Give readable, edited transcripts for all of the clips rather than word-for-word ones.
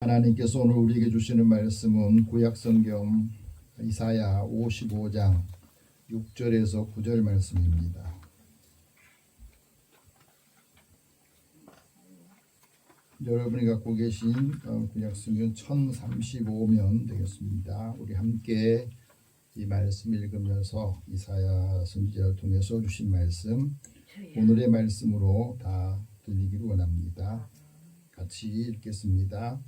하나님께서 오늘 우리에게 주시는 말씀은 구약성경 이사야 55장 6절에서 9절 말씀입니다. 여러분이 갖고 계신 구약성경 1035면 되겠습니다. 우리 함께 이 말씀 읽으면서 이사야 선지자를 통해서 주신 말씀, 오늘의 말씀으로 다 들리기를 원합니다. 같이 읽겠습니다.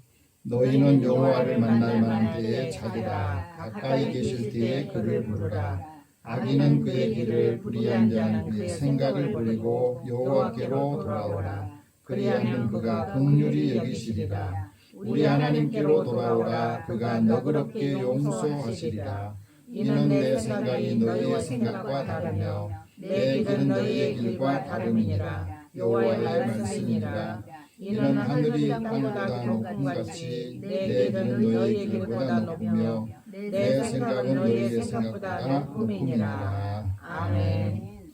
너희는 여호와를 만날 만한 때에 찾으라. 가까이 계실 때에 그를 부르라. 악인은 그의 길을, 불의한 자는 그의 생각을 버리고 여호와께로 돌아오라. 그리하면 그가 긍휼히 여기시리라. 우리 하나님께로 돌아오라. 그가 너그럽게 용서하시리라. 이는 내 생각이 너희의 생각과 다르며 내 길은 너희의 길과 다름이니라. 여호와의 말씀이니라. 이는 하늘이 땅보다 높음 같이 내 길은 너희의 길보다 높으며 내 생각은 너희의 생각보다 높음이니라. 아멘.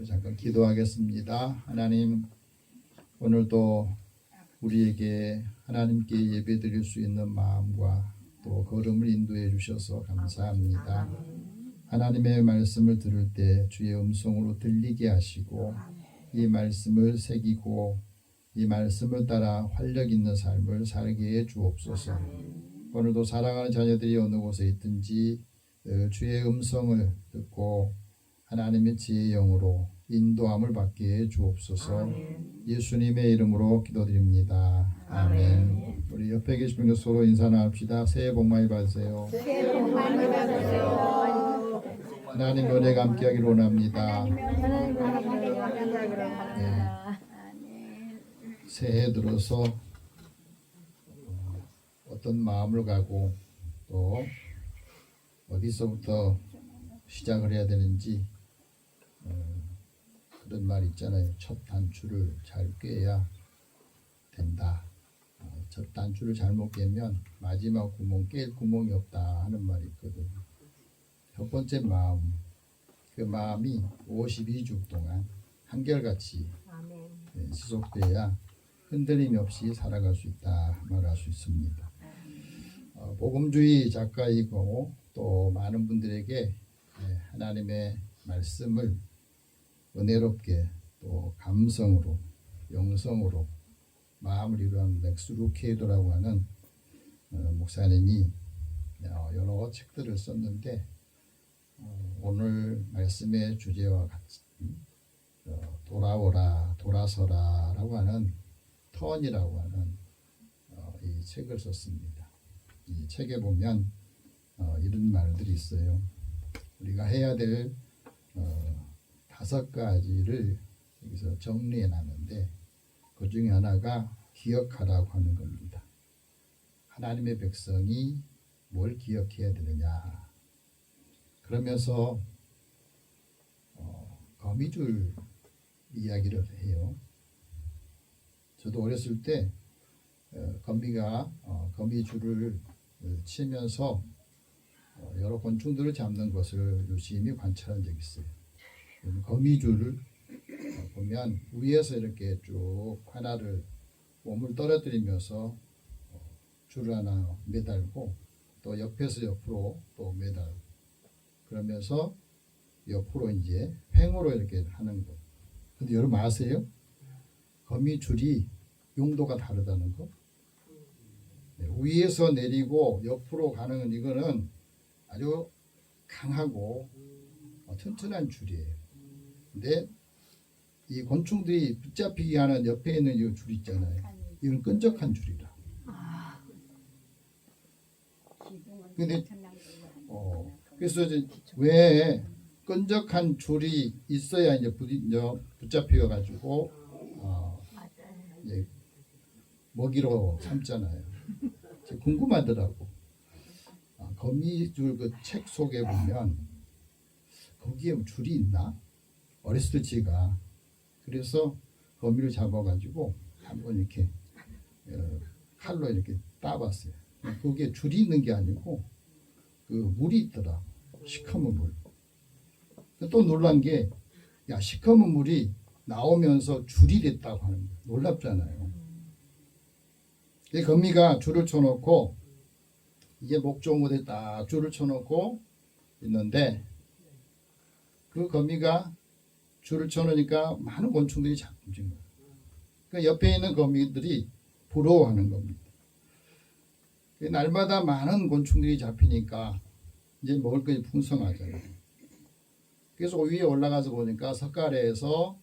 잠깐 기도하겠습니다. 하나님, 오늘도 우리에게 하나님께 예배드릴 수 있는 마음과 또 걸음을 인도해 주셔서 감사합니다. 하나님의 말씀을 들을 때 주의 음성으로 들리게 하시고 이 말씀을 새기고 이 말씀을 따라 활력 있는 삶을 살게 해 주옵소서. 오늘도 사랑하는 자녀들이 어느 곳에 있든지 주의 음성을 듣고 하나님의 지혜의 영으로 인도함을 받게 해 주옵소서. 예수님의 이름으로 기도드립니다. 아멘. 우리 옆에 계신 분들 서로 인사 나눕시다. 새해 복 많이 받으세요. 새해 복 많이 받으세요. 하나님 은혜가 함께하기를 원합니다. 새해 들어서 어떤 마음을 가고 또 어디서부터 시작을 해야 되는지 그런 말 있잖아요. 첫 단추를 잘 꿰야 된다. 첫 단추를 잘못 깨면 마지막 구멍 깰 구멍이 없다 하는 말이 있거든요. 첫 번째 마음, 그 마음이 52주 동안 한결같이 지속돼야 흔들림 없이 살아갈 수 있다 말할 수 있습니다. 복음주의 작가이고 또 많은 분들에게 하나님의 말씀을 은혜롭게 또 감성으로 영성으로 마음을 이루는 렉스 루케이도라고 하는 목사님이 여러 책들을 썼는데 오늘 말씀의 주제와 같이 돌아오라 돌아서라 라고 하는 턴이라고 하는 이 책을 썼습니다. 이 책에 보면 이런 말들이 있어요. 우리가 해야 될 5가지를 여기서 정리해 놨는데 그 중에 하나가 기억하라고 하는 겁니다. 하나님의 백성이 뭘 기억해야 되느냐. 그러면서 거미줄 이야기를 해요. 저도 어렸을 때 거미가 거미줄을 치면서 여러 곤충들을 잡는 것을 유심히 관찰한 적이 있어요. 거미줄을 보면 위에서 이렇게 쭉 하나를 몸을 떨어뜨리면서 줄 하나 매달고 또 옆에서 옆으로 또 매달고 그러면서 옆으로 이제 횡으로 이렇게 하는 거. 근데 여러분 아세요? 거미줄이 용도가 다르다는 거. 위에서 내리고 옆으로 가는 이거는 아주 강하고 튼튼한 줄이에요. 근데 이 곤충들이 붙잡히게 하는 옆에 있는 이 줄 있잖아요. 이건 끈적한 줄이라. 근데 그래서 이제 왜 끈적한 줄이 있어야 이제 붙잡혀 가지고 이제 먹이로 삼잖아요. 궁금하더라고. 거미줄 그 책 속에 보면 거기에 줄이 있나? 어렸을 때 제가 그래서 거미를 잡아가지고 한번 이렇게 칼로 이렇게 따봤어요. 거기에 줄이 있는 게 아니고 그 물이 있더라. 시커먼 물. 또 놀란 게 야 시커먼 물이 나오면서 줄이 됐다고 하는 거예요. 놀랍잖아요. 이 거미가 줄을 쳐놓고 이게 목조무대 딱 줄을 쳐놓고 있는데 그 거미가 줄을 쳐놓으니까 많은 곤충들이 자꾸 움직여요. 그 옆에 있는 거미들이 부러워하는 겁니다. 날마다 많은 곤충들이 잡히니까 이제 먹을 것이 풍성하잖아요. 그래서 위에 올라가서 보니까 석가래에서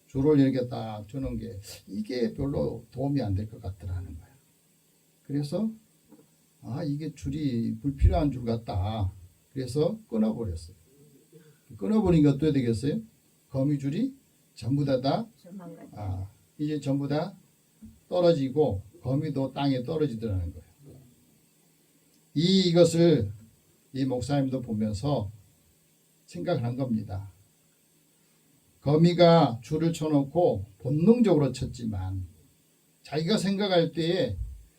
줄을 이렇게 딱 주는 게 이게 별로 도움이 안 될 것 같더라는 거야. 그래서 이게 줄이 불필요한 줄 같다. 그래서 끊어버렸어요. 끊어버린 게 어떻게 되겠어요? 거미줄이 전부 다 이제 전부 다 떨어지고 거미도 땅에 떨어지더라는 거예요. 이것을 이 목사님도 보면서 생각을 한 겁니다. 거미가 줄을 쳐놓고 본능적으로 쳤지만 자기가 생각할 때에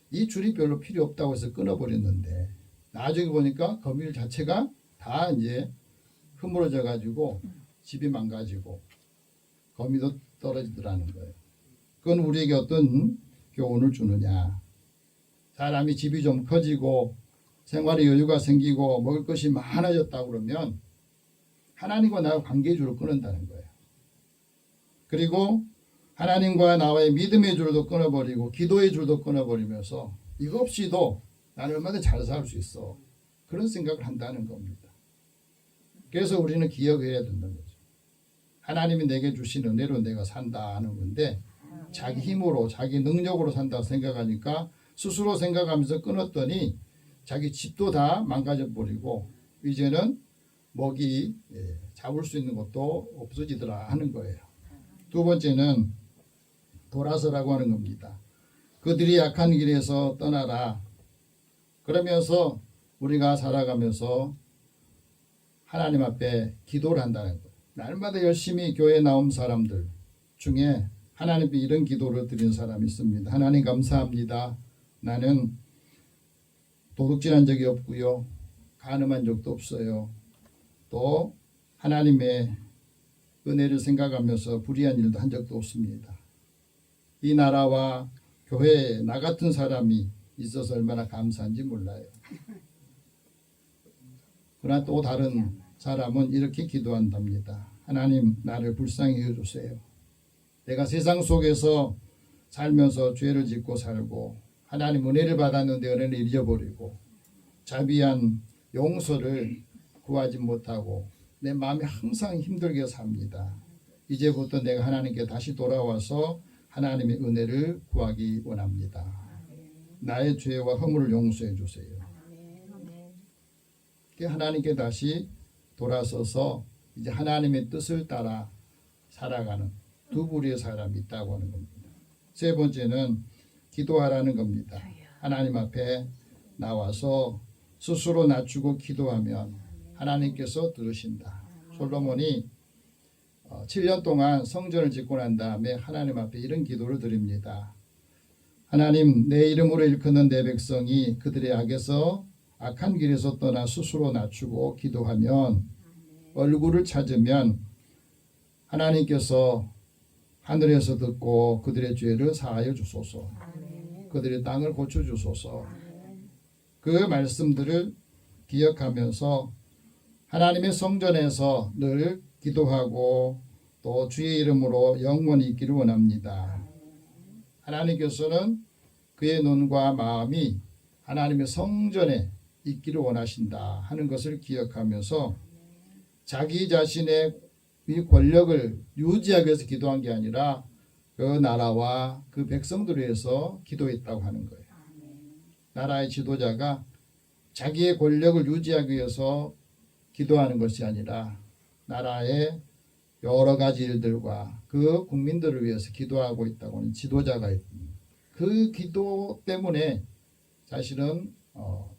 이 줄이 별로 필요 없다고 해서 끊어버렸는데 나중에 보니까 거미줄 자체가 다 이제 흐물어져 가지고 집이 망가지고 거미도 떨어지더라는 거예요. 그건 우리에게 어떤 교훈을 주느냐. 사람이 집이 좀 커지고 생활에 여유가 생기고 먹을 것이 많아졌다 그러면 하나님과 나와 관계의 줄을 끊는다는 거예요. 그리고 하나님과 나와의 믿음의 줄도 끊어버리고 기도의 줄도 끊어버리면서 이거 없이도 나는 얼마든지 잘 살 수 있어. 그런 생각을 한다는 겁니다. 그래서 우리는 기억해야 된다는 거죠. 하나님이 내게 주신 은혜로 내가 산다 하는 건데 자기 힘으로 자기 능력으로 산다고 생각하니까 스스로 생각하면서 끊었더니 자기 집도 다 망가져 버리고 이제는 먹이 잡을 수 있는 것도 없어지더라 하는 거예요. 두 번째는 돌아서라고 하는 겁니다. 그들이 약한 길에서 떠나라. 그러면서 우리가 살아가면서 하나님 앞에 기도를 한다는 거예요. 날마다 열심히 교회에 나온 사람들 중에 하나님께 이런 기도를 드린 사람이 있습니다. 하나님 감사합니다. 나는 도둑질한 적이 없고요. 간음한 적도 없어요. 또 하나님의 은혜를 생각하면서 불의한 일도 한 적도 없습니다. 이 나라와 교회에 나 같은 사람이 있어서 얼마나 감사한지 몰라요. 그러나 또 다른 사람은 이렇게 기도한답니다. 하나님 나를 불쌍히 여주세요. 내가 세상 속에서 살면서 죄를 짓고 살고 하나님 은혜를 받았는데 은혜를 잊어버리고 자비한 용서를 구하지 못하고 내 마음이 항상 힘들게 삽니다. 이제부터 내가 하나님께 다시 돌아와서 하나님의 은혜를 구하기 원합니다. 나의 죄와 허물을 용서해 주세요. 하나님께 다시 돌아서서 이제 하나님의 뜻을 따라 살아가는 두 부류의 사람이 있다고 하는 겁니다. 세 번째는 기도하라는 겁니다. 하나님 앞에 나와서 스스로 낮추고 기도하면 하나님께서 들으신다. 솔로몬이 7년 동안 성전을 짓고 난 다음에 하나님 앞에 이런 기도를 드립니다. 하나님, 내 이름으로 일컫는 내 백성이 그들의 악한 길에서 떠나 스스로 낮추고 기도하면 얼굴을 찾으면 하나님께서 하늘에서 듣고 그들의 죄를 사하여 주소서. 그들의 땅을 고쳐주소서. 그 말씀들을 기억하면서 하나님의 성전에서 늘 기도하고 또 주의 이름으로 영원히 있기를 원합니다. 하나님께서는 그의 눈과 마음이 하나님의 성전에 있기를 원하신다 하는 것을 기억하면서 자기 자신의 이 권력을 유지하기 위해서 기도한 게 아니라 그 나라와 그 백성들을 위해서 기도했다고 하는 거예요. 나라의 지도자가 자기의 권력을 유지하기 위해서 기도하는 것이 아니라 나라의 여러 가지 일들과 그 국민들을 위해서 기도하고 있다고 하는 지도자가 있습니다. 그 기도 때문에 사실은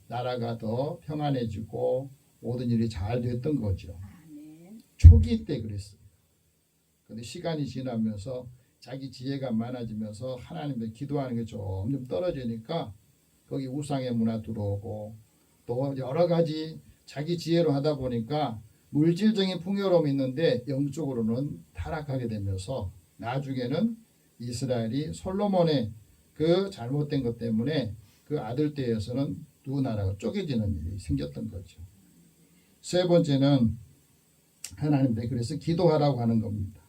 나라가 더 평안해지고 모든 일이 잘 됐던 거죠. 초기 때 그랬어요. 그런데 시간이 지나면서 자기 지혜가 많아지면서 하나님께 기도하는 게 점점 떨어지니까 거기 우상의 문화 들어오고 또 여러 가지 자기 지혜로 하다 보니까 물질적인 풍요로움이 있는데 영적으로는 타락하게 되면서 나중에는 이스라엘이 솔로몬의 그 잘못된 것 때문에 그 아들 때에서는 두 나라가 쪼개지는 일이 생겼던 거죠. 세 번째는 하나님께 그래서 기도하라고 하는 겁니다.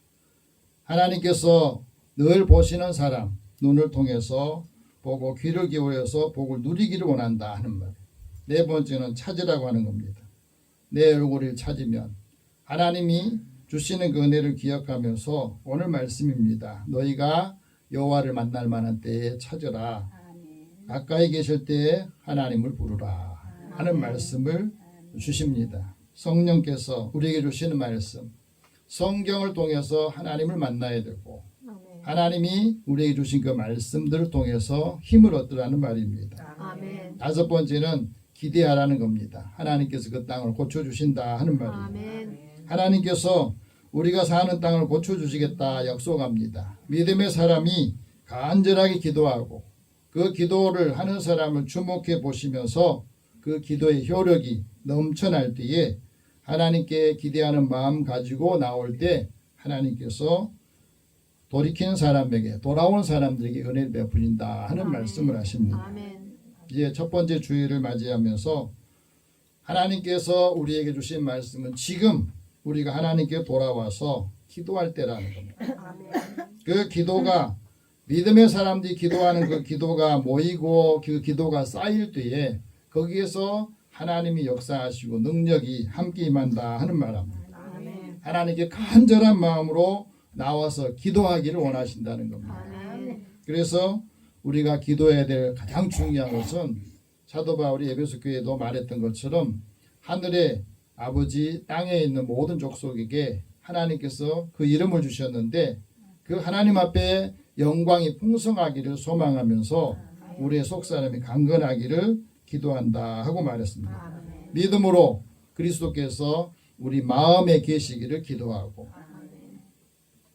하나님께서 늘 보시는 사람, 눈을 통해서 보고 귀를 기울여서 복을 누리기를 원한다 하는 말. 네 번째는 찾으라고 하는 겁니다. 내 얼굴을 찾으면 하나님이 주시는 그 은혜를 기억하면서 오늘 말씀입니다. 너희가 여호와를 만날 만한 때에 찾으라. 가까이 계실 때에 하나님을 부르라 하는 말씀을 주십니다. 성령께서 우리에게 주시는 말씀, 성경을 통해서 하나님을 만나야 되고 하나님이 우리에게 주신 그 말씀들을 통해서 힘을 얻으라는 말입니다. 아멘. 다섯 번째는 기대하라는 겁니다. 하나님께서 그 땅을 고쳐주신다 하는 말입니다. 아멘. 하나님께서 우리가 사는 땅을 고쳐주시겠다 약속합니다. 믿음의 사람이 간절하게 기도하고 그 기도를 하는 사람을 주목해 보시면서 그 기도의 효력이 넘쳐날 때에 하나님께 기대하는 마음 가지고 나올 때 하나님께서 돌이키는 사람에게 돌아온 사람들에게 은혜를 베푸신다 하는 말씀을 하십니다. 아멘. 이제 첫 번째 주일을 맞이하면서 하나님께서 우리에게 주신 말씀은 지금 우리가 하나님께 돌아와서 기도할 때라는 겁니다. 그 기도가 믿음의 사람들이 기도하는 그 기도가 모이고 그 기도가 쌓일 때에 거기에서 하나님이 역사하시고 능력이 함께 임한다 하는 말입니다. 아멘. 하나님께 간절한 마음으로 나와서 기도하기를 원하신다는 겁니다. 아멘. 그래서 우리가 기도해야 될 가장 중요한 것은 사도 바울이 에베소 교회에도 말했던 것처럼 하늘의 아버지 땅에 있는 모든 족속에게 하나님께서 그 이름을 주셨는데 그 하나님 앞에 영광이 풍성하기를 소망하면서 우리의 속사람이 강건하기를 기도한다 하고 말했습니다. 믿음으로 그리스도께서 우리 마음에 계시기를 기도하고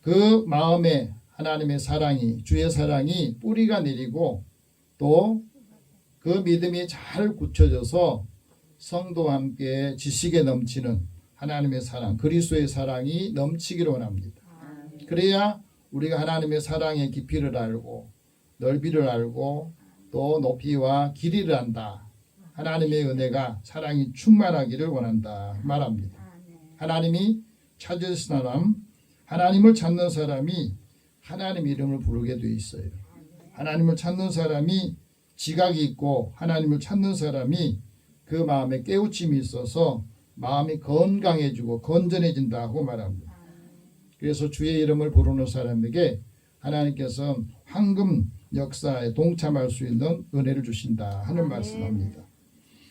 그 마음에 하나님의 사랑이 주의 사랑이 뿌리가 내리고 또 그 믿음이 잘 굳혀져서 성도와 함께 지식에 넘치는 하나님의 사랑 그리스도의 사랑이 넘치기를 원합니다. 그래야 우리가 하나님의 사랑의 깊이를 알고 넓이를 알고 또 높이와 길이를 안다. 하나님의 은혜가 사랑이 충만하기를 원한다 말합니다. 하나님이 찾을 사람 하나님을 찾는 사람이 하나님 이름을 부르게 돼 있어요. 하나님을 찾는 사람이 지각이 있고 하나님을 찾는 사람이 그 마음에 깨우침이 있어서 마음이 건강해지고 건전해진다고 말합니다. 그래서 주의 이름을 부르는 사람에게 하나님께서 황금 역사에 동참할 수 있는 은혜를 주신다 하는 말씀합니다.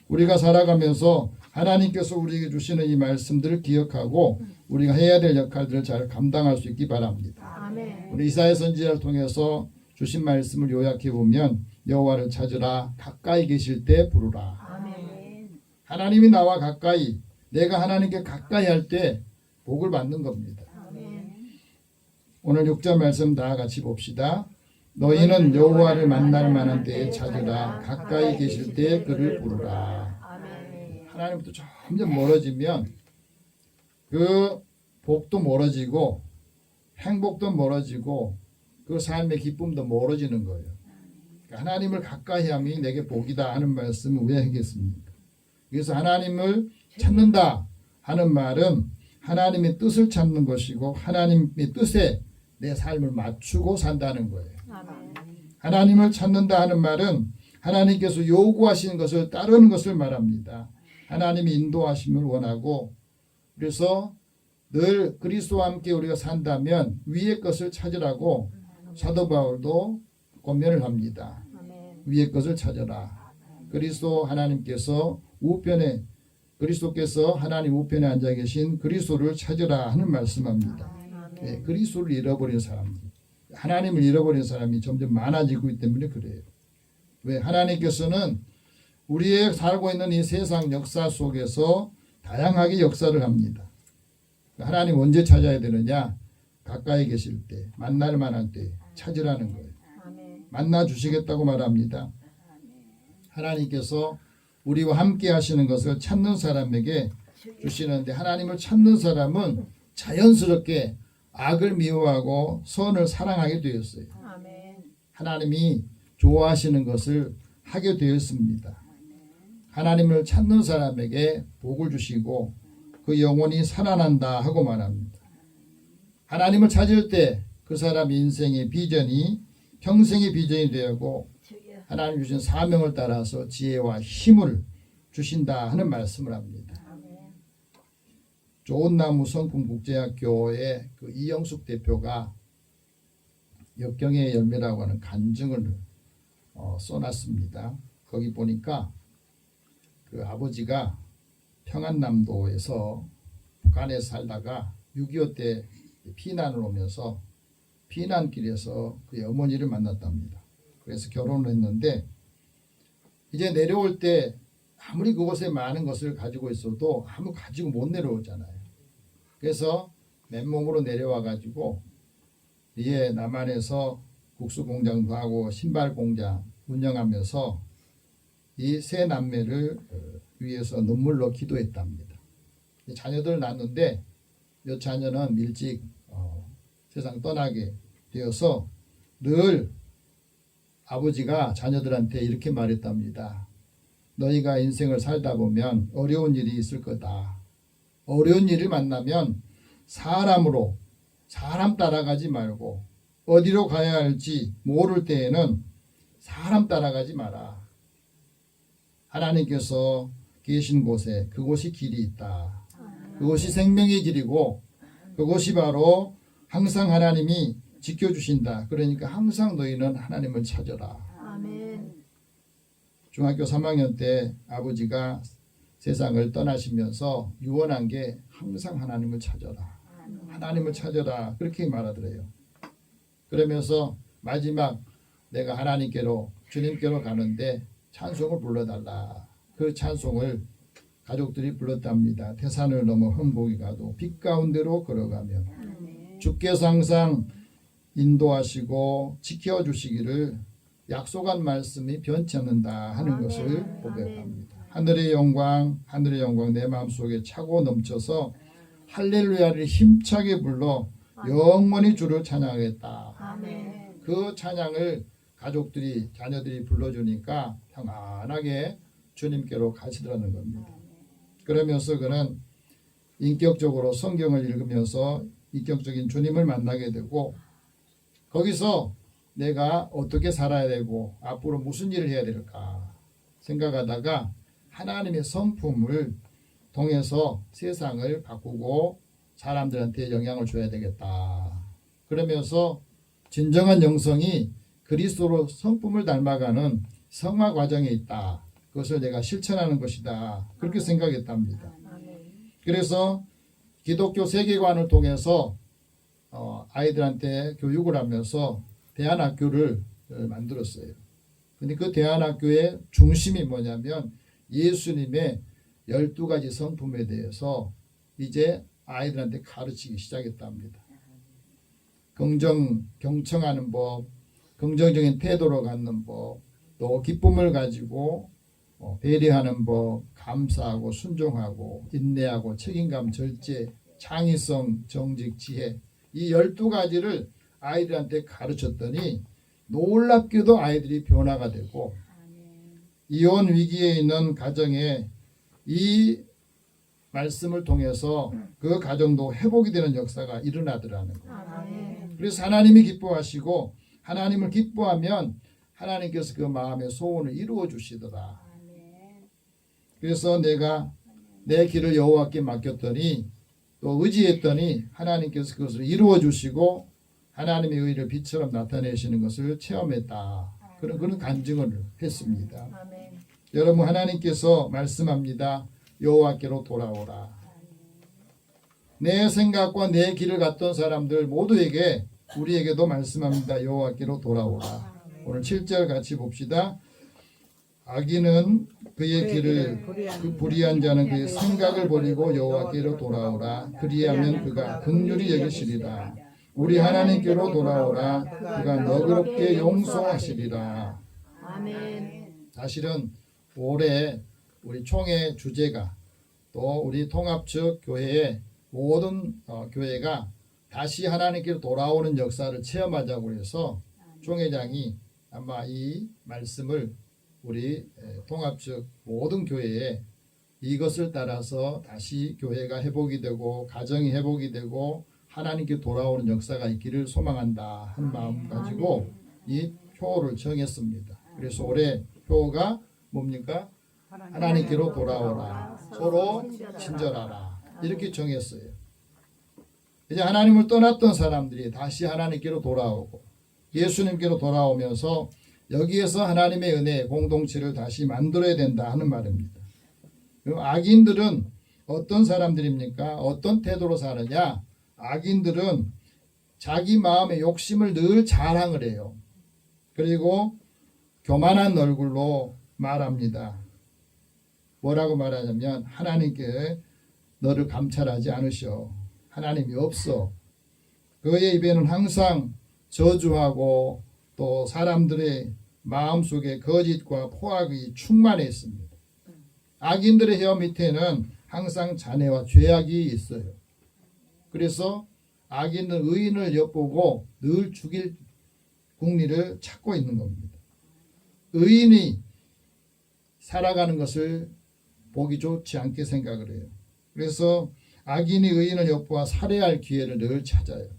우리가 살아가면서 하나님께서 우리에게 주시는 이 말씀들을 기억하고 우리가 해야 될 역할들을 잘 감당할 수 있기 바랍니다. 아멘. 우리 이사야 선지자를 통해서 주신 말씀을 요약해 보면 여호와를 찾으라 가까이 계실 때 부르라. 아멘. 하나님이 나와 가까이 내가 하나님께 가까이 할 때 복을 받는 겁니다. 아멘. 오늘 6절 말씀 다 같이 봅시다. 너희는 여호와를 만날 만한 때에 찾으라 가까이 계실 때 그를 부르라. 아멘. 하나님부터 점점 멀어지면 그 복도 멀어지고 행복도 멀어지고 그 삶의 기쁨도 멀어지는 거예요. 그러니까 하나님을 가까이 함이 내게 복이다 하는 말씀을 왜 하겠습니까? 그래서 하나님을 찾는다 하는 말은 하나님의 뜻을 찾는 것이고 하나님의 뜻에 내 삶을 맞추고 산다는 거예요. 아멘. 하나님을 찾는다 하는 말은 하나님께서 요구하시는 것을 따르는 것을 말합니다. 하나님이 인도하심을 원하고 그래서 늘 그리스도와 함께 우리가 산다면 위의 것을 찾으라고 사도 바울도 권면을 합니다. 아멘. 위의 것을 찾아라. 그리스도 하나님께서 우편에 그리스도께서 하나님 우편에 앉아 계신 그리스도를 찾으라 하는 말씀합니다. 네, 그리스도를 잃어버린 사람들, 하나님을 잃어버린 사람이 점점 많아지고 있기 때문에 그래요. 왜? 하나님께서는 우리의 살고 있는 이 세상 역사 속에서 다양하게 역사를 합니다. 하나님 언제 찾아야 되느냐? 가까이 계실 때, 만날 만한 때 찾으라는 거예요. 아멘. 만나 주시겠다고 말합니다. 하나님께서 우리와 함께 하시는 것을 찾는 사람에게 주시는데 하나님을 찾는 사람은 자연스럽게 악을 미워하고 선을 사랑하게 되었어요. 아멘. 하나님이 좋아하시는 것을 하게 되었습니다. 하나님을 찾는 사람에게 복을 주시고 그 영혼이 살아난다 하고 말합니다. 하나님을 찾을 때 그 사람 인생의 비전이 평생의 비전이 되고 하나님 주신 사명을 따라서 지혜와 힘을 주신다 하는 말씀을 합니다. 좋은 나무 성품국제학교의 그 이영숙 대표가 역경의 열매라고 하는 간증을 써놨습니다. 거기 보니까 그 아버지가 평안남도에서 북한에 살다가 6.25 때 피난을 오면서 피난길에서 그 어머니를 만났답니다. 그래서 결혼을 했는데 이제 내려올 때 아무리 그곳에 많은 것을 가지고 있어도 아무 가지고 못 내려오잖아요. 그래서 맨몸으로 내려와 가지고 이에 남한에서 국수 공장도 하고 신발 공장 운영하면서 이 세 남매를 위해서 눈물로 기도했답니다. 자녀들을 낳았는데 이 자녀는 일찍 세상 떠나게 되어서 늘 아버지가 자녀들한테 이렇게 말했답니다. 너희가 인생을 살다 보면 어려운 일이 있을 거다. 어려운 일을 만나면 사람 따라가지 말고 어디로 가야 할지 모를 때에는 사람 따라가지 마라. 하나님께서 계신 곳에 그곳이 길이 있다. 그곳이 생명의 길이고 그곳이 바로 항상 하나님이 지켜주신다. 그러니까 항상 너희는 하나님을 찾아라. 아멘. 중학교 3학년 때 아버지가 세상을 떠나시면서 유언한 게 항상 하나님을 찾아라. 하나님을 찾아라. 그렇게 말하더래요. 그러면서 마지막 내가 하나님께로 주님께로 가는데 찬송을 불러달라. 그 찬송을 가족들이 불렀답니다. 태산을 넘어 흠복이 가도 빛 가운데로 걸어가면 주께서 항상 인도하시고 지켜주시기를 약속한 말씀이 변치 않는다 하는 것을 고백합니다. 하늘의 영광 내 마음속에 차고 넘쳐서 할렐루야를 힘차게 불러 영원히 주를 찬양하겠다. 아멘. 그 찬양을 가족들이 자녀들이 불러주니까 평안하게 주님께로 가시더라는 겁니다. 그러면서 그는 인격적으로 성경을 읽으면서 인격적인 주님을 만나게 되고 거기서 내가 어떻게 살아야 되고 앞으로 무슨 일을 해야 될까 생각하다가 하나님의 성품을 통해서 세상을 바꾸고 사람들한테 영향을 줘야 되겠다. 그러면서 진정한 영성이 그리스도로 성품을 닮아가는 성화 과정에 있다. 그것을 내가 실천하는 것이다. 그렇게 생각했답니다. 그래서 기독교 세계관을 통해서 아이들한테 교육을 하면서 대안학교를 만들었어요. 근데 그 대안학교의 중심이 뭐냐면 예수님의 12가지 성품에 대해서 이제 아이들한테 가르치기 시작했답니다. 경청하는 법, 긍정적인 태도로 갖는 법, 또 기쁨을 가지고 배려하는 법, 감사하고 순종하고 인내하고 책임감, 절제, 창의성, 정직, 지혜 이 12가지를 아이들한테 가르쳤더니 놀랍게도 아이들이 변화가 되고 이혼 위기에 있는 가정에 이 말씀을 통해서 그 가정도 회복이 되는 역사가 일어나더라는 거예요. 그래서 하나님이 기뻐하시고 하나님을 기뻐하면 하나님께서 그 마음의 소원을 이루어 주시더라. 그래서 내가 내 길을 여호와께 맡겼더니 또 의지했더니 하나님께서 그것을 이루어 주시고 하나님의 의를 빛처럼 나타내시는 것을 체험했다. 그런 간증을 했습니다. 여러분 하나님께서 말씀합니다. 여호와께로 돌아오라. 내 생각과 내 길을 갔던 사람들 모두에게 우리에게도 말씀합니다. 여호와께로 돌아오라. 오늘 7절 같이 봅시다. 악인은 그의 길을 그 불의한 자는 그의 생각을 버리고 여호와께로 돌아오라. 그리하면 그가 긍휼히 여기시리라. 우리 하나님께로 돌아오라. 그가 너그럽게 용서하시리라. 아멘. 사실은 올해 우리 총회 주제가 또 우리 통합측 교회의 모든 교회가 다시 하나님께로 돌아오는 역사를 체험하자고 해서 총회장이 아마 이 말씀을 우리 통합적 모든 교회에 이것을 따라서 다시 교회가 회복이 되고 가정이 회복이 되고 하나님께 돌아오는 역사가 있기를 소망한다 하는 마음 가지고 이 표를 정했습니다. 그래서 올해 표가 뭡니까? 하나님께로 돌아오라, 서로 친절하라, 이렇게 정했어요. 이제 하나님을 떠났던 사람들이 다시 하나님께로 돌아오고 예수님께로 돌아오면서 여기에서 하나님의 은혜 공동체를 다시 만들어야 된다 하는 말입니다. 악인들은 어떤 사람들입니까? 어떤 태도로 사느냐? 악인들은 자기 마음의 욕심을 늘 자랑을 해요. 그리고 교만한 얼굴로 말합니다. 뭐라고 말하냐면 하나님께 너를 감찰하지 않으셔. 하나님이 없어. 그의 입에는 항상 저주하고 또 사람들의 마음속에 거짓과 포악이 충만해 있습니다. 악인들의 혀 밑에는 항상 잔해와 죄악이 있어요. 그래서 악인은 의인을 엿보고 늘 죽일 국리를 찾고 있는 겁니다. 의인이 살아가는 것을 보기 좋지 않게 생각을 해요. 그래서 악인이 의인을 엿보아 살해할 기회를 늘 찾아요.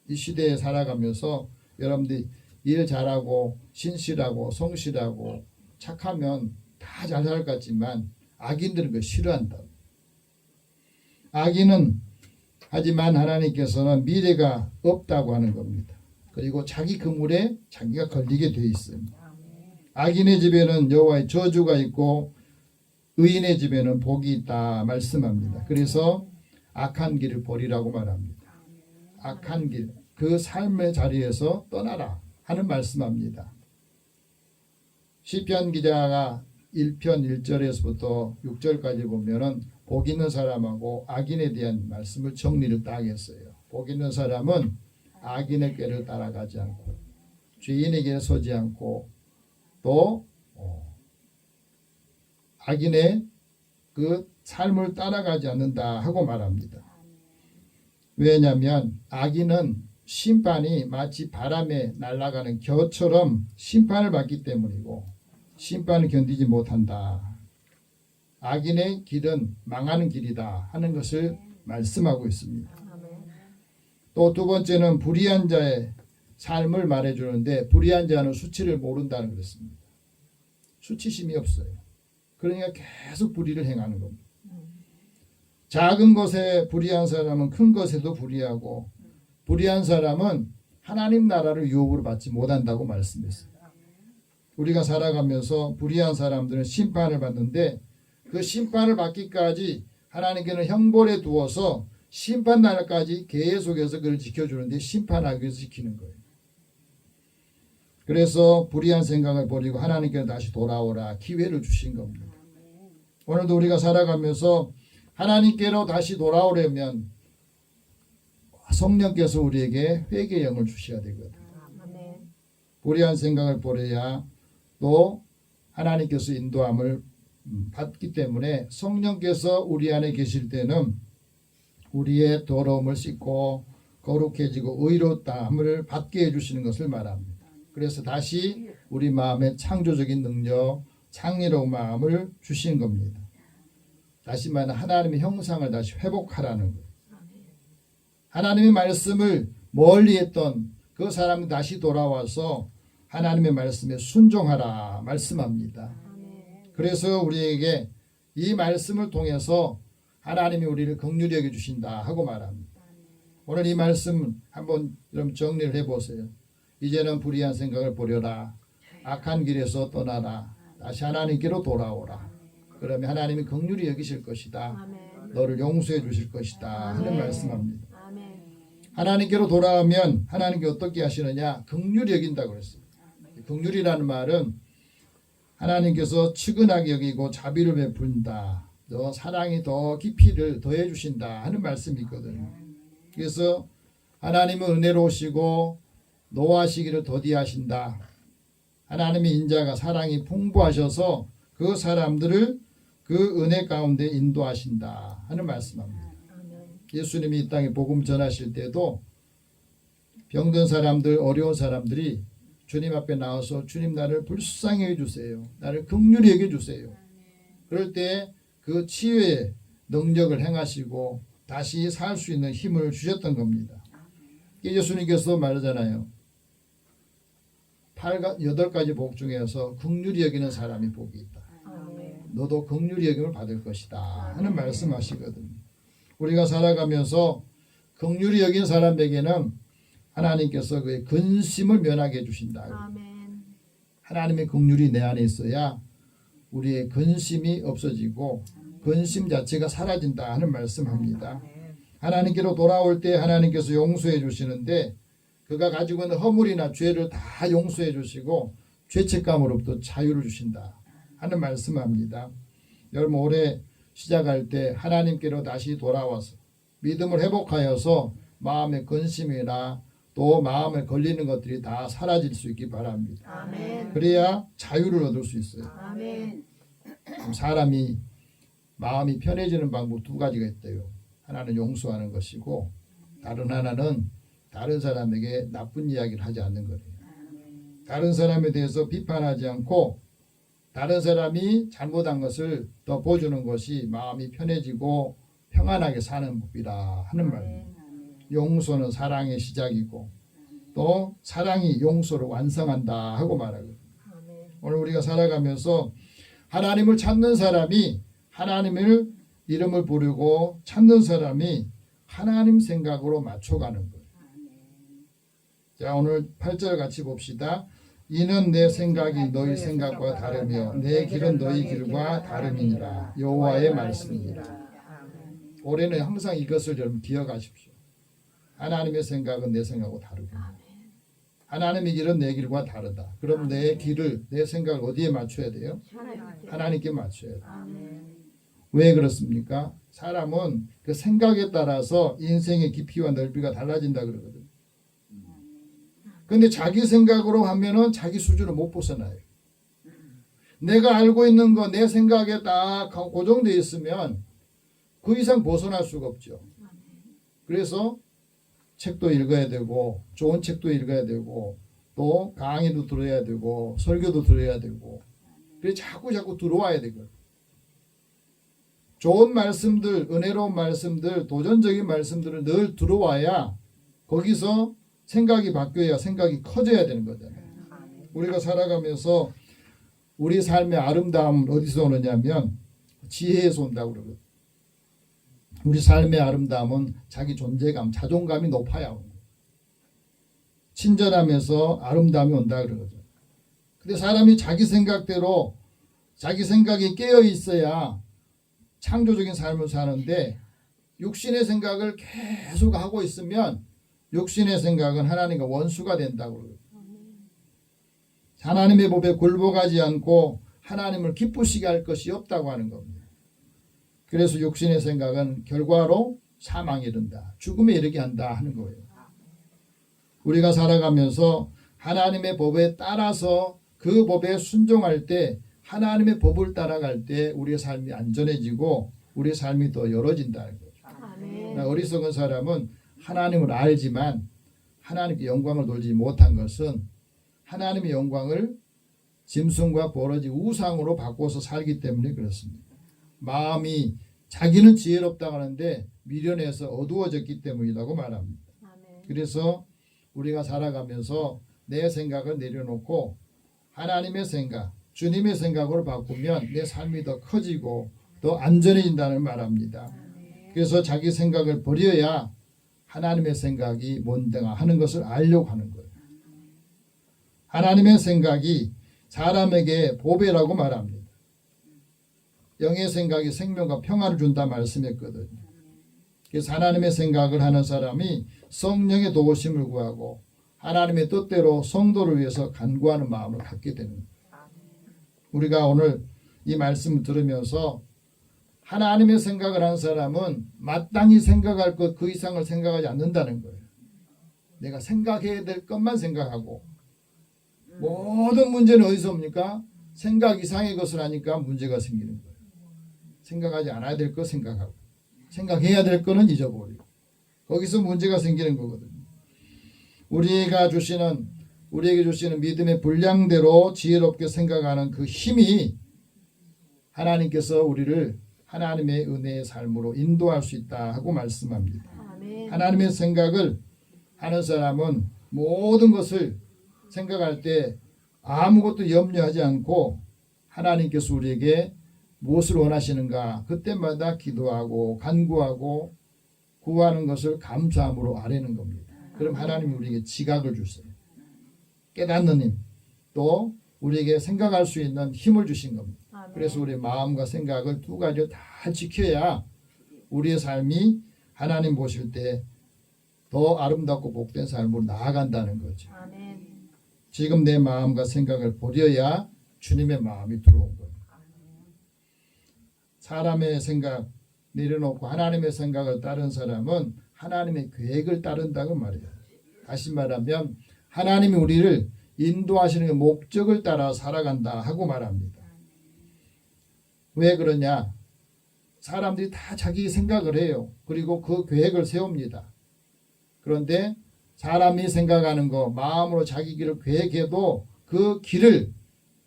이 시대에 살아가면서 여러분들이 일 잘하고 신실하고 성실하고 착하면 다 잘 살 것 같지만 악인들은 그걸 싫어한다. 악인은 하지만 하나님께서는 미래가 없다고 하는 겁니다. 그리고 자기 그물에 자기가 걸리게 돼 있습니다. 악인의 집에는 여호와의 저주가 있고 의인의 집에는 복이 있다 말씀합니다. 그래서 악한 길을 버리라고 말합니다. 악한 길, 그 삶의 자리에서 떠나라 하는 말씀합니다. 시편 기자가 1편 1절에서부터 6절까지 보면은 복 있는 사람하고 악인에 대한 말씀을 정리를 딱 했어요. 복 있는 사람은 악인의 꾀를 따라가지 않고 죄인에게 서지 않고 또 악인의 그 삶을 따라가지 않는다 하고 말합니다. 왜냐하면 악인은 심판이 마치 바람에 날아가는 겨처럼 심판을 받기 때문이고 심판을 견디지 못한다. 악인의 길은 망하는 길이다 하는 것을 말씀하고 있습니다. 또 두 번째는 불의한 자의 삶을 말해주는데 불의한 자는 수치를 모른다는 것입니다. 수치심이 없어요. 그러니까 계속 불의를 행하는 겁니다. 작은 것에 불의한 사람은 큰 것에도 불의하고 불의한 사람은 하나님 나라를 유업으로 받지 못한다고 말씀했어요. 우리가 살아가면서 불의한 사람들은 심판을 받는데 그 심판을 받기까지 하나님께는 형벌에 두어서 심판 날까지 계속해서 그를 지켜주는데 심판하기 위해서 지키는 거예요. 그래서 불의한 생각을 버리고 하나님께로 다시 돌아오라 기회를 주신 겁니다. 오늘도 우리가 살아가면서 하나님께로 다시 돌아오려면 성령께서 우리에게 회개의 영을 주셔야 되거든요. 불의한 생각을 버려야 또 하나님께서 인도함을 받기 때문에 성령께서 우리 안에 계실 때는 우리의 더러움을 씻고 거룩해지고 의롭다함을 받게 해주시는 것을 말합니다. 그래서 다시 우리 마음에 창조적인 능력, 창의로운 마음을 주신 겁니다. 다시 말하면 하나님의 형상을 다시 회복하라는 거예요. 하나님의 말씀을 멀리했던 그 사람이 다시 돌아와서 하나님의 말씀에 순종하라 말씀합니다. 그래서 우리에게 이 말씀을 통해서 하나님이 우리를 긍휼히 여겨주신다 하고 말합니다. 오늘 이 말씀 한번 여러분 정리를 해보세요. 이제는 불의한 생각을 버려라. 악한 길에서 떠나라. 다시 하나님께로 돌아오라. 그러면 하나님이 긍휼히 여기실 것이다. 너를 용서해 주실 것이다 하는 말씀합니다. 하나님께로 돌아오면 하나님께 어떻게 하시느냐? 긍휼히 여긴다고 그랬어요. 긍휼이라는 말은 하나님께서 측은하게 여기고 자비를 베푼다. 너 사랑이 더 깊이를 더해 주신다 하는 말씀이 있거든요. 그래서 하나님은 은혜로우시고 노하시기를 더디하신다. 하나님의 인자가 사랑이 풍부하셔서 그 사람들을 그 은혜 가운데 인도하신다 하는 말씀합니다. 예수님이 이 땅에 복음 전하실 때도 병든 사람들, 어려운 사람들이 주님 앞에 나와서 주님 나를 불쌍히 해주세요. 나를 긍휼히 여겨주세요. 그럴 때 그 치유의 능력을 행하시고 다시 살 수 있는 힘을 주셨던 겁니다. 예수님께서 말하잖아요. 8가지 복 중에서 긍휼히 여기는 사람이 복이 있다. 너도 긍휼히 여김을 받을 것이다 하는 말씀하시거든요. 우리가 살아가면서 긍휼히 여긴 사람에게는 하나님께서 그의 근심을 면하게 해주신다. 하나님의 긍휼이 내 안에 있어야 우리의 근심이 없어지고 근심 자체가 사라진다 하는 말씀합니다. 하나님께로 돌아올 때 하나님께서 용서해 주시는데 그가 가지고 있는 허물이나 죄를 다 용서해 주시고 죄책감으로부터 자유를 주신다 하는 말씀합니다. 여러분 올해 시작할 때 하나님께로 다시 돌아와서 믿음을 회복하여서 마음의 근심이나 또 마음에 걸리는 것들이 다 사라질 수 있기 바랍니다. 아멘. 그래야 자유를 얻을 수 있어요. 아멘. 사람이 마음이 편해지는 방법 2가지가 있대요. 하나는 용서하는 것이고 다른 하나는 다른 사람에게 나쁜 이야기를 하지 않는 거예요. 다른 사람에 대해서 비판하지 않고 다른 사람이 잘못한 것을 더 보여주는 것이 마음이 편해지고 평안하게 사는 법이라 하는 말입니다. 용서는 사랑의 시작이고 또 사랑이 용서를 완성한다 하고 말하거든요. 오늘 우리가 살아가면서 하나님을 찾는 사람이 하나님을 이름을 부르고 찾는 사람이 하나님 생각으로 맞춰가는 거예요. 자, 오늘 8절 같이 봅시다. 이는 내 생각이 너희 생각과 다르며 내 길은 너희 길과 다름이니라. 여호와의 말씀이니라. 올해는 항상 이것을 여러분 기억하십시오. 하나님의 생각은 내 생각하고 다르구나. 하나님의 길은 내 길과 다르다. 그럼 내 길을 내 생각을 어디에 맞춰야 돼요? 하나님께 맞춰야 돼요. 왜 그렇습니까? 사람은 그 생각에 따라서 인생의 깊이와 넓이가 달라진다 그러거든요. 근데 자기 생각으로 하면은 자기 수준을 못 벗어나요. 내가 알고 있는 거 내 생각에 딱 고정되어 있으면 그 이상 벗어날 수가 없죠. 그래서 책도 읽어야 되고 좋은 책도 읽어야 되고 또 강의도 들어야 되고 설교도 들어야 되고 그래서 자꾸 들어와야 되거든요. 좋은 말씀들, 은혜로운 말씀들, 도전적인 말씀들을 늘 들어와야 거기서 생각이 바뀌어야 생각이 커져야 되는 거잖아요. 우리가 살아가면서 우리 삶의 아름다움은 어디서 오느냐면 지혜에서 온다고 그러거든요. 우리 삶의 아름다움은 자기 존재감, 자존감이 높아야 오는 거예요. 친절함에서 아름다움이 온다 그러거든요. 근데 사람이 자기 생각대로 자기 생각이 깨어 있어야 창조적인 삶을 사는데 육신의 생각을 계속 하고 있으면 육신의 생각은 하나님과 원수가 된다고 그러거든요. 하나님의 법에 굴복하지 않고 하나님을 기쁘시게 할 것이 없다고 하는 겁니다. 그래서 육신의 생각은 결과로 사망에 이른다. 죽음에 이르게 한다 하는 거예요. 우리가 살아가면서 하나님의 법에 따라서 그 법에 순종할 때 하나님의 법을 따라갈 때 우리의 삶이 안전해지고 우리의 삶이 더 열어진다는 거죠. 아멘. 어리석은 사람은 하나님을 알지만 하나님께 영광을 돌리지 못한 것은 하나님의 영광을 짐승과 버러지 우상으로 바꿔서 살기 때문에 그렇습니다. 마음이 자기는 지혜롭다고 하는데 미련해서 어두워졌기 때문이라고 말합니다. 아멘. 그래서 우리가 살아가면서 내 생각을 내려놓고 하나님의 생각, 주님의 생각으로 바꾸면 내 삶이 더 커지고 더 안전해진다는 말합니다. 그래서 자기 생각을 버려야 하나님의 생각이 뭔가 하는 것을 알려고 하는 거예요. 하나님의 생각이 사람에게 보배라고 말합니다. 영의 생각이 생명과 평화를 준다 말씀했거든요. 그래서 하나님의 생각을 하는 사람이 성령의 도우심을 구하고 하나님의 뜻대로 성도를 위해서 간구하는 마음을 갖게 되는 거예요. 우리가 오늘 이 말씀을 들으면서 하나님의 생각을 하는 사람은 마땅히 생각할 것 그 이상을 생각하지 않는다는 거예요. 내가 생각해야 될 것만 생각하고 모든 문제는 어디서 옵니까? 생각 이상의 것을 하니까 문제가 생기는 거예요. 생각하지 않아야 될 것 생각하고 생각해야 될 거는 잊어버리고 거기서 문제가 생기는 거거든요. 우리가 주시는 우리에게 주시는 믿음의 분량대로 지혜롭게 생각하는 그 힘이 하나님께서 우리를 하나님의 은혜의 삶으로 인도할 수 있다 하고 말씀합니다. 아멘. 하나님의 생각을 하는 사람은 모든 것을 생각할 때 아무것도 염려하지 않고 하나님께서 우리에게 무엇을 원하시는가 그때마다 기도하고 간구하고 구하는 것을 감사함으로 아뢰는 겁니다. 그럼 하나님이 우리에게 지각을 주세요. 깨닫는 힘, 또 우리에게 생각할 수 있는 힘을 주신 겁니다. 아멘. 그래서 우리의 마음과 생각을 두 가지를 다 지켜야 우리의 삶이 하나님 보실 때 더 아름답고 복된 삶으로 나아간다는 거죠. 아멘. 지금 내 마음과 생각을 버려야 주님의 마음이 들어온 거예요. 사람의 생각 내려놓고 하나님의 생각을 따른 사람은 하나님의 계획을 따른다고 말해요. 다시 말하면 하나님이 우리를 인도하시는 그 목적을 따라 살아간다 하고 말합니다. 왜 그러냐? 사람들이 다 자기 생각을 해요. 그리고 그 계획을 세웁니다. 그런데 사람이 생각하는 거 마음으로 자기 길을 계획해도 그 길을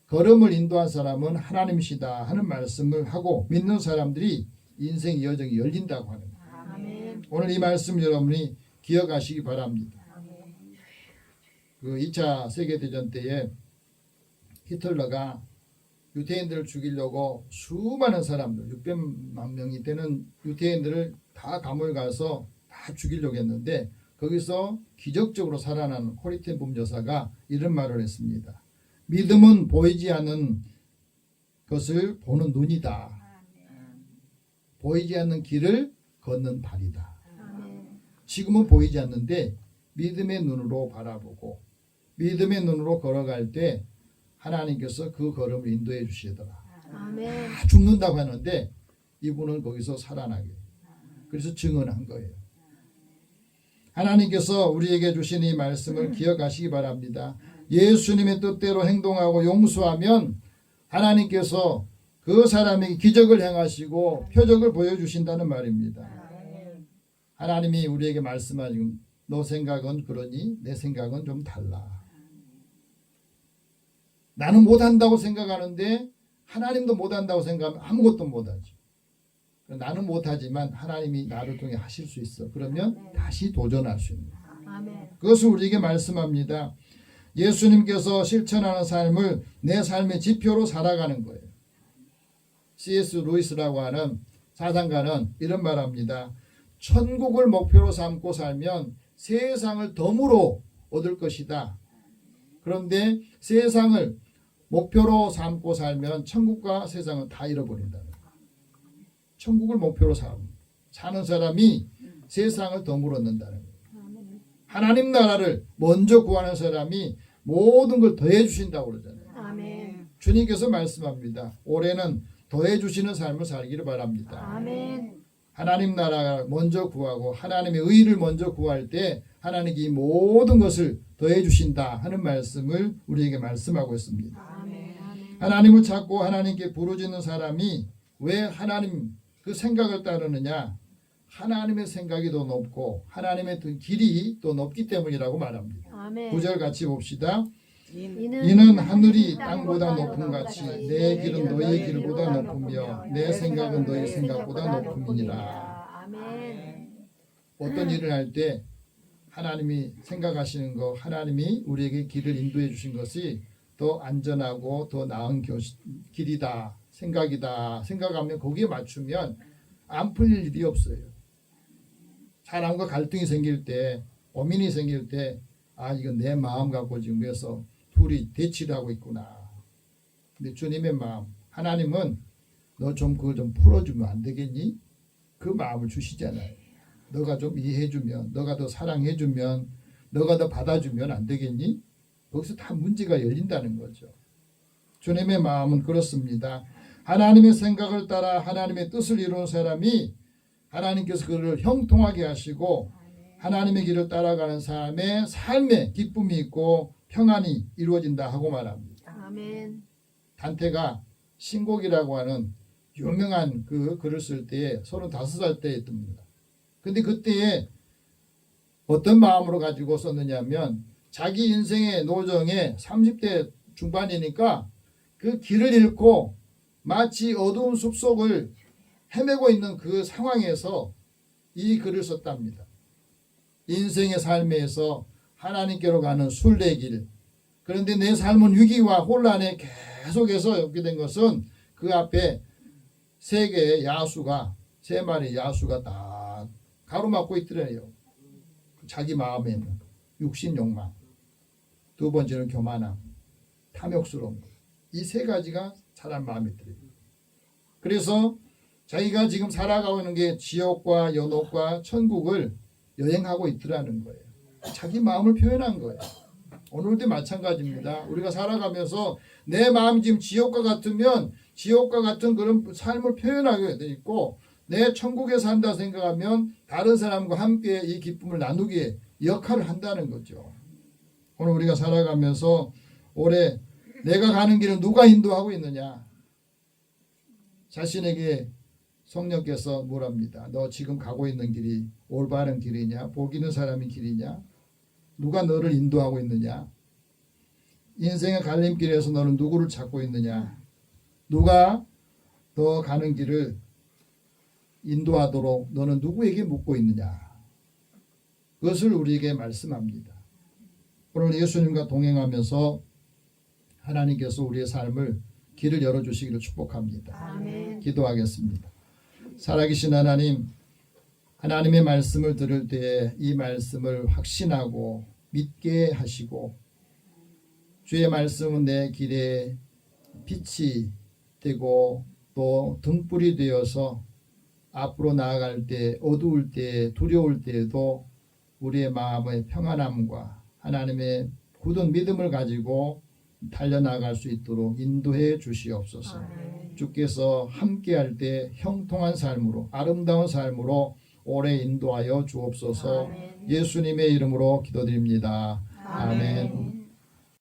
걸음을 인도한 사람은 하나님이시다 하는 말씀을 하고 믿는 사람들이 인생 여정이 열린다고 하는 거예요. 아멘. 오늘 이 말씀 여러분이 기억하시기 바랍니다. 그 2차 세계대전 때에 히틀러가 유대인들을 죽이려고 수많은 사람들 600만 명이 되는 유대인들을 다 감옥에 가서 다 죽이려고 했는데 거기서 기적적으로 살아난 코리텐 범죄사가 이런 말을 했습니다. 믿음은 보이지 않는 것을 보는 눈이다. 보이지 않는 길을 걷는 발이다. 아멘. 지금은 보이지 않는데 믿음의 눈으로 바라보고 믿음의 눈으로 걸어갈 때 하나님께서 그 걸음을 인도해 주시더라. 아멘. 다 죽는다고 하는데 이분은 거기서 살아나게. 그래서 증언한 거예요. 하나님께서 우리에게 주신 이 말씀을 기억하시기 바랍니다. 예수님의 뜻대로 행동하고 용서하면 하나님께서 그 사람에게 기적을 행하시고 표적을 보여주신다는 말입니다. 하나님이 우리에게 말씀하신 너 생각은 그러니 내 생각은 좀 달라. 나는 못한다고 생각하는데 하나님도 못한다고 생각하면 아무것도 못하지. 나는 못하지만 하나님이 나를 통해 하실 수 있어. 그러면 다시 도전할 수 있는 거예요. 아멘. 그것을 우리에게 말씀합니다. 예수님께서 실천하는 삶을 내 삶의 지표로 살아가는 거예요. C.S. 루이스라고 하는 사상가는 이런 말합니다. 천국을 목표로 삼고 살면 세상을 덤으로 얻을 것이다. 그런데 세상을 목표로 삼고 살면 천국과 세상은 다 잃어버린다. 천국을 목표로 사는 사람이 세상을 덤으로 얻는다는 거예요. 하나님 나라를 먼저 구하는 사람이 모든 걸 더해 주신다고 그러잖아요. 아멘. 주님께서 말씀합니다. 올해는 더해 주시는 삶을 살기를 바랍니다. 아멘. 하나님 나라를 먼저 구하고 하나님의 의를 먼저 구할 때 하나님이 이 모든 것을 더해 주신다 하는 말씀을 우리에게 말씀하고 있습니다. 아멘. 하나님을 찾고 하나님께 부르짖는 사람이 왜 하나님 그 생각을 따르느냐? 하나님의 생각이 더 높고 하나님의 길이 더 높기 때문이라고 말합니다. 아멘. 9절 같이 봅시다. 이는 하늘이 땅보다 높음 같이 내 길은 너희 길보다 높으며 내 생각은 너희 생각보다 높음이니라. 아멘. 어떤 일을 할 때 하나님이 생각하시는 거 하나님이 우리에게 길을 인도해 주신 것이 더 안전하고 더 나은 길이다 생각이다 생각하면 거기에 맞추면 안 풀릴 일이 없어요. 사람과 갈등이 생길 때 고민이 생길 때 아 이건 내 마음 갖고 지금 그래서 둘이 대치를 하고 있구나. 근데 주님의 마음 하나님은 너 좀 그걸 좀 풀어주면 안 되겠니? 그 마음을 주시잖아요. 너가 좀 이해해주면 너가 더 사랑해주면 너가 더 받아주면 안 되겠니? 거기서 다 문제가 열린다는 거죠. 주님의 마음은 그렇습니다. 하나님의 생각을 따라 하나님의 뜻을 이루는 사람이 하나님께서 그를 형통하게 하시고 하나님의 길을 따라가는 사람의 삶에 기쁨이 있고 평안이 이루어진다 하고 말합니다. 아멘. 단테가 신곡이라고 하는 유명한 그 글을 쓸 때에 35살 때였답니다. 근데 그때에 어떤 마음으로 가지고 썼느냐면 자기 인생의 노정에 30대 중반이니까 그 길을 잃고 마치 어두운 숲속을 헤매고 있는 그 상황에서 이 글을 썼답니다. 인생의 삶에서 하나님께로 가는 순례길. 그런데 내 삶은 위기와 혼란에 계속해서 엮게 된 것은 그 앞에 세 마리의 야수가 다 가로막고 있더래요. 자기 마음에는 육신 욕망, 두 번째는 교만함, 탐욕스러움. 이 세 가지가 사람 마음에 들어요. 그래서 자기가 지금 살아가고 있는 게 지옥과 연옥과 천국을 여행하고 있더라는 거예요. 자기 마음을 표현한 거예요. 오늘도 마찬가지입니다. 우리가 살아가면서 내 마음이 지금 지옥과 같으면 지옥과 같은 그런 삶을 표현하게 돼 있고, 내 천국에 산다 생각하면 다른 사람과 함께 이 기쁨을 나누기에 역할을 한다는 거죠. 오늘 우리가 살아가면서 올해 내가 가는 길을 누가 인도하고 있느냐? 자신에게 성령께서 뭐랍니다. 너 지금 가고 있는 길이 올바른 길이냐? 복 있는 사람의 길이냐? 누가 너를 인도하고 있느냐? 인생의 갈림길에서 너는 누구를 찾고 있느냐? 누가 너 가는 길을 인도하도록 너는 누구에게 묻고 있느냐? 그것을 우리에게 말씀합니다. 오늘 예수님과 동행하면서 하나님께서 우리의 삶을 길을 열어주시기를 축복합니다. 아멘. 기도하겠습니다. 살아계신 하나님, 하나님의 말씀을 들을 때에 이 말씀을 확신하고 믿게 하시고, 주의 말씀은 내 길에 빛이 되고 또 등불이 되어서 앞으로 나아갈 때, 어두울 때, 두려울 때에도 우리의 마음의 평안함과 하나님의 굳은 믿음을 가지고 달려나갈 수 있도록 인도해 주시옵소서. 아멘. 주께서 함께할 때 형통한 삶으로, 아름다운 삶으로 오래 인도하여 주옵소서. 아멘. 예수님의 이름으로 기도드립니다. 아멘. 아멘.